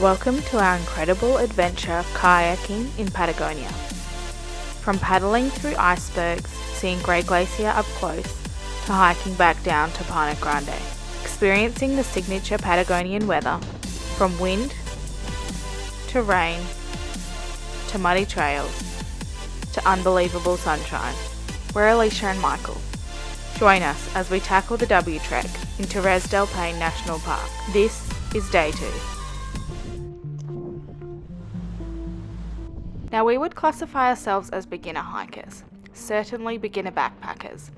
Welcome to our incredible adventure kayaking in Patagonia. From paddling through icebergs, seeing Grey Glacier up close, to hiking back down to Paine Grande, experiencing the signature Patagonian weather, from wind to rain to muddy trails to unbelievable sunshine. We're Alicia and Michael. Join us as we tackle the W Trek in Torres del Paine National Park. This is day 2. Now, we would classify ourselves as beginner hikers, certainly beginner backpackers.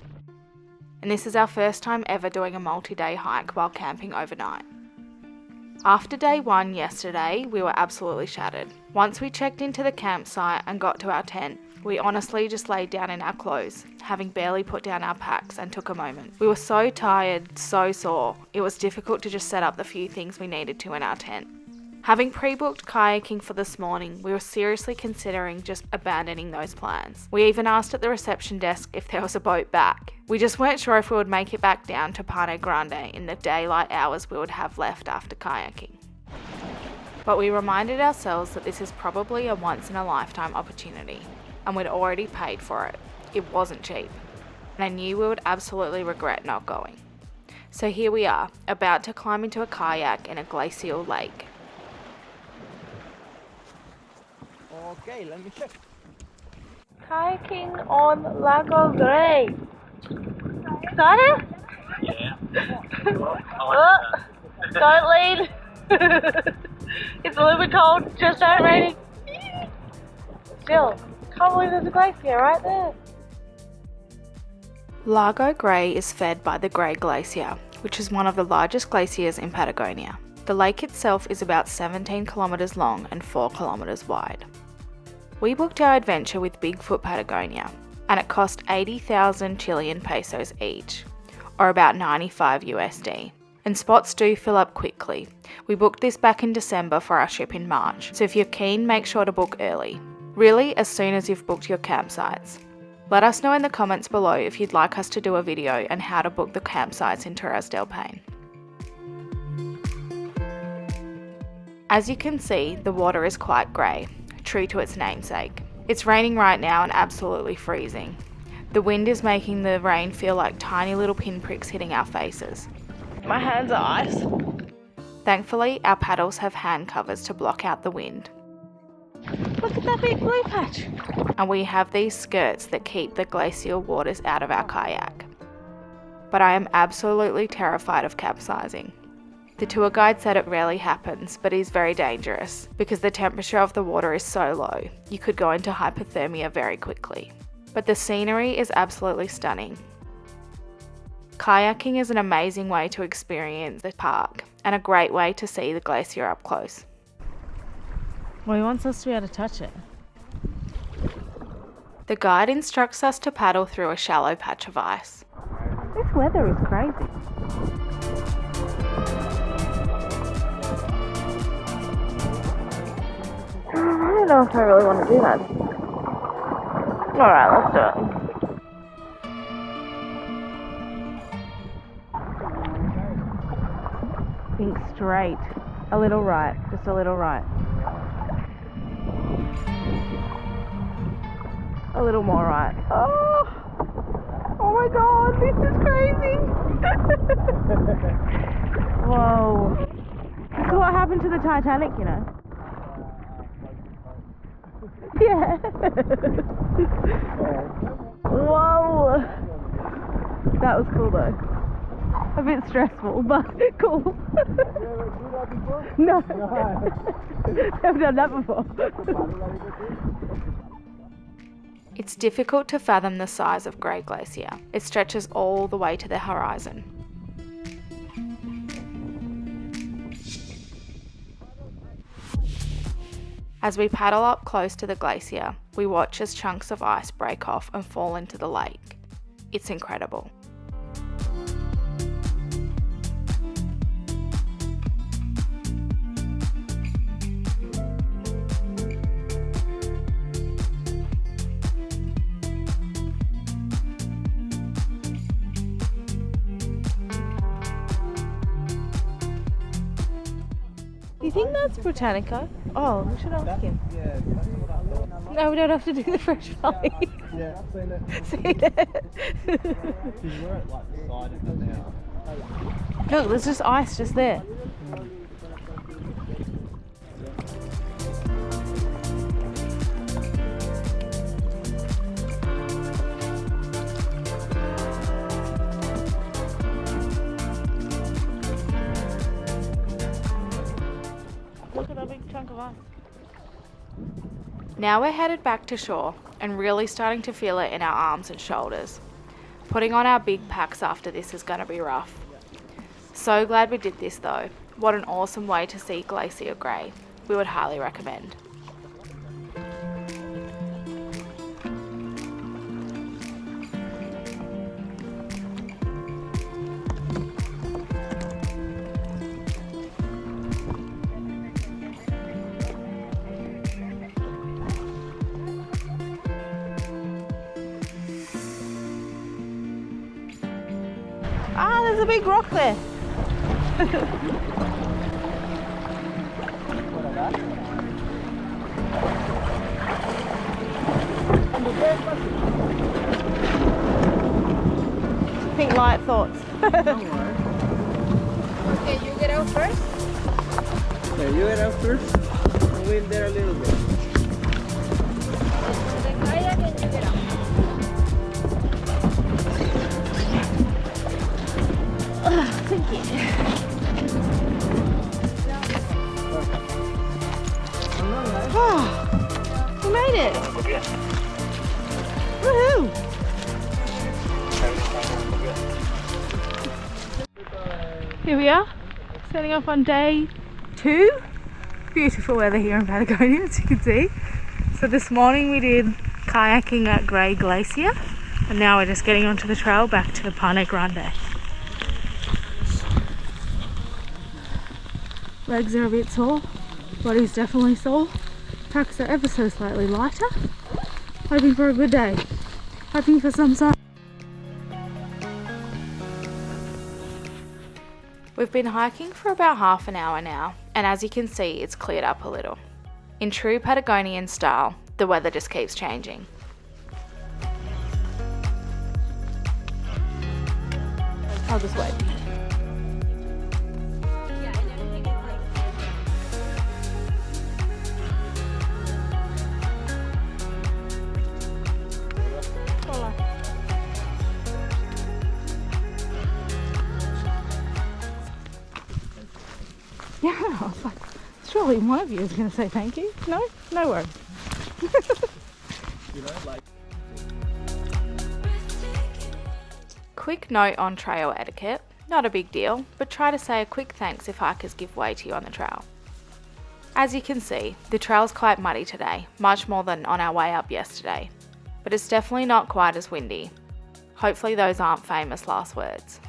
And this is our first time ever doing a multi-day hike while camping overnight. After day 1 yesterday, we were absolutely shattered. Once we checked into the campsite and got to our tent, we honestly just laid down in our clothes, having barely put down our packs, and took a moment. We were so tired, so sore, it was difficult to just set up the few things we needed to in our tent. Having pre-booked kayaking for this morning, we were seriously considering just abandoning those plans. We even asked at the reception desk if there was a boat back. We just weren't sure if we would make it back down to Paine Grande in the daylight hours we would have left after kayaking. But we reminded ourselves that this is probably a once-in-a-lifetime opportunity, and we'd already paid for it. It wasn't cheap, and I knew we would absolutely regret not going. So here we are, about to climb into a kayak in a glacial lake. Okay, let me check. Kayaking on Lago Grey. Excited? Yeah. Don't lead. It's a little bit cold, just started raining. Still, can't believe there's a glacier right there. Lago Grey is fed by the Grey Glacier, which is one of the largest glaciers in Patagonia. The lake itself is about 17 kilometers long and 4 kilometers wide. We booked our adventure with Bigfoot Patagonia, and it cost 80,000 Chilean pesos each, or about 95 USD. And spots do fill up quickly. We booked this back in December for our trip in March, so if you're keen, make sure to book early. Really, as soon as you've booked your campsites. Let us know in the comments below if you'd like us to do a video on how to book the campsites in Torres del Paine. As you can see, the water is quite grey, true to its namesake. It's raining right now and absolutely freezing. The wind is making the rain feel like tiny little pinpricks hitting our faces. My hands are ice. Thankfully, our paddles have hand covers to block out the wind. Look at that big blue patch. And we have these skirts that keep the glacial waters out of our kayak. But I am absolutely terrified of capsizing. The tour guide said it rarely happens, but is very dangerous because the temperature of the water is so low, you could go into hypothermia very quickly. But the scenery is absolutely stunning. Kayaking is an amazing way to experience the park and a great way to see the glacier up close. Well, he wants us to be able to touch it. The guide instructs us to paddle through a shallow patch of ice. This weather is crazy. I don't know if I really want to do that. Alright, let's do it. Think straight. A little right, just a little right. A little more right. Oh my god, this is crazy! Whoa. This is what happened to the Titanic, you know? Yeah. Whoa. That was cool though. A bit stressful, but cool. No. Never done that before. It's difficult to fathom the size of Grey Glacier. It stretches all the way to the horizon. As we paddle up close to the glacier, we watch as chunks of ice break off and fall into the lake. It's incredible. think that's Britannica? Oh, we should ask him. Yeah, that's what I thought. No, we don't have to do the fresh valley. Yeah, I've seen it. See that? Because we're at like the side of it now. Look, there's just ice just there. Look at that big chunk of ice. Now we're headed back to shore and really starting to feel it in our arms and shoulders. Putting on our big packs after this is going to be rough. So glad we did this though. What an awesome way to see Glacier Grey. We would highly recommend. Ah, there's a big rock there. Pink light thoughts. Okay, Okay, you get out first. you get out first. And we'll there a little bit. The kayak and you get out. Thank you. Oh, we made it. Woohoo! Here we are, setting off on day 2. Beautiful weather here in Patagonia, as you can see. So this morning we did kayaking at Grey Glacier, and now we're just getting onto the trail back to Paine Grande. Legs are a bit sore, body's definitely sore. Packs are ever so slightly lighter. Hoping for a good day. Hoping for some sun. We've been hiking for about half an hour now, and as you can see, it's cleared up a little. In true Patagonian style, the weather just keeps changing. I'll just wait. Yeah, and everything is like. Yeah, I was like, surely one of you is going to say thank you. No? No worries. You know, like. Quick note on trail etiquette, not a big deal, but try to say a quick thanks if hikers give way to you on the trail. As you can see, the trail's quite muddy today, much more than on our way up yesterday, but it's definitely not quite as windy. Hopefully those aren't famous last words.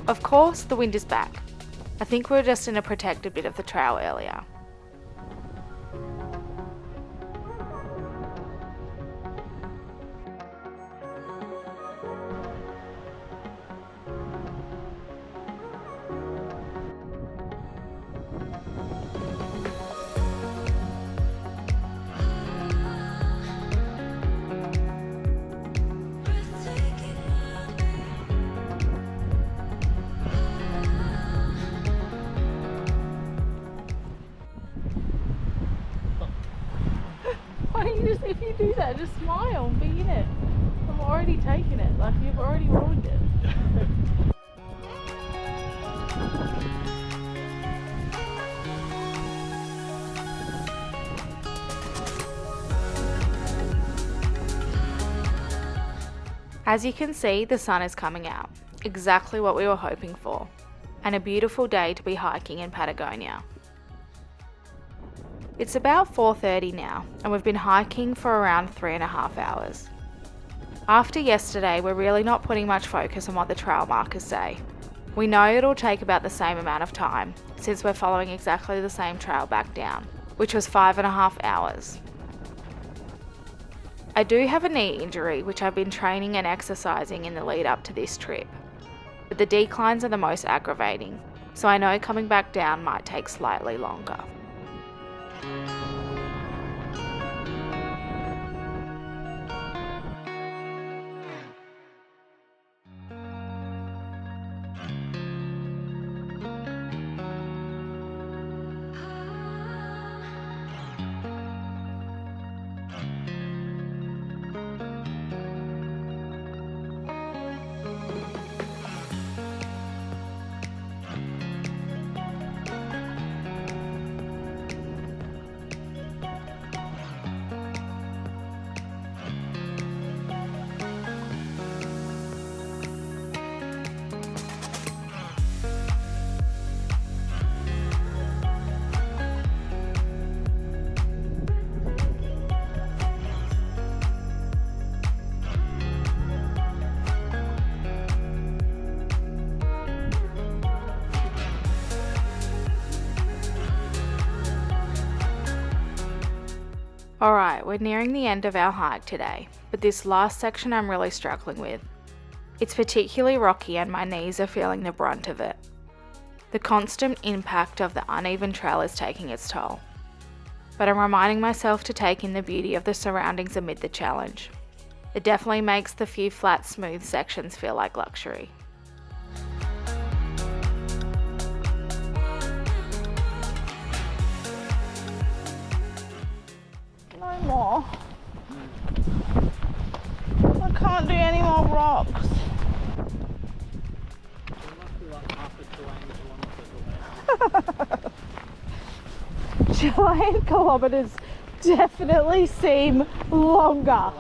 Of course, the wind is back. I think we were just in a protected bit of the trail earlier. Why don't you just, if you do that, just smile and be in it. I'm already taking it, like you've already ruined it. As you can see, the sun is coming out, exactly what we were hoping for, and a beautiful day to be hiking in Patagonia. It's about 4:30 now, and we've been hiking for around 3.5 hours. After yesterday, we're really not putting much focus on what the trail markers say. We know it'll take about the same amount of time, since we're following exactly the same trail back down, which was 5.5 hours. I do have a knee injury, which I've been training and exercising in the lead up to this trip. but the declines are the most aggravating, so I know coming back down might take slightly longer. Alright, we're nearing the end of our hike today, but this last section I'm really struggling with. It's particularly rocky and my knees are feeling the brunt of it. The constant impact of the uneven trail is taking its toll. But I'm reminding myself to take in the beauty of the surroundings amid the challenge. It definitely makes the few flat, smooth sections feel like luxury. No more. I can't do any more rocks. Chilean kilometres definitely seem longer.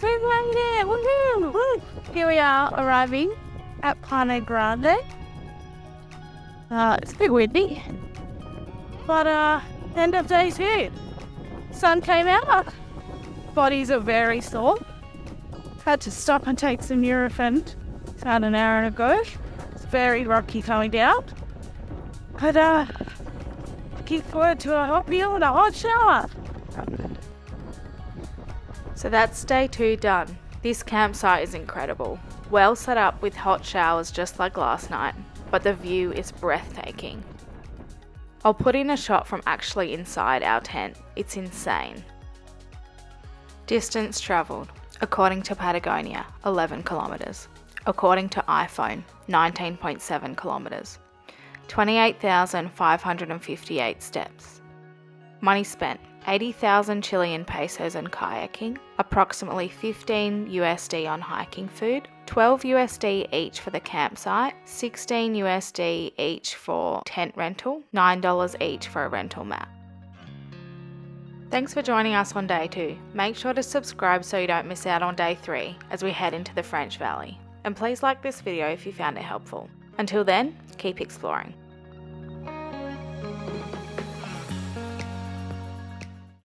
We made it! Woohoo! Here we are arriving at Paine Grande. It's a bit windy, but end of day's here. Sun came out. Bodies are very sore. Had to stop and take some Nurofen about an hour ago. It's very rocky coming down. But looking forward to a hot meal and a hot shower. So that's day 2 done. This campsite is incredible. Well set up with hot showers just like last night, but the view is breathtaking. I'll put in a shot from actually inside our tent. It's insane. Distance travelled, according to Patagonia, 11 kilometres. According to iPhone, 19.7 kilometres. 28,558 steps. Money spent, 80,000 Chilean pesos on kayaking, approximately 15 USD on hiking food, 12 USD each for the campsite, 16 USD each for tent rental, $9 each for a rental mat. Thanks for joining us on day 2. Make sure to subscribe so you don't miss out on day 3 as we head into the French Valley. And please like this video if you found it helpful. Until then, keep exploring.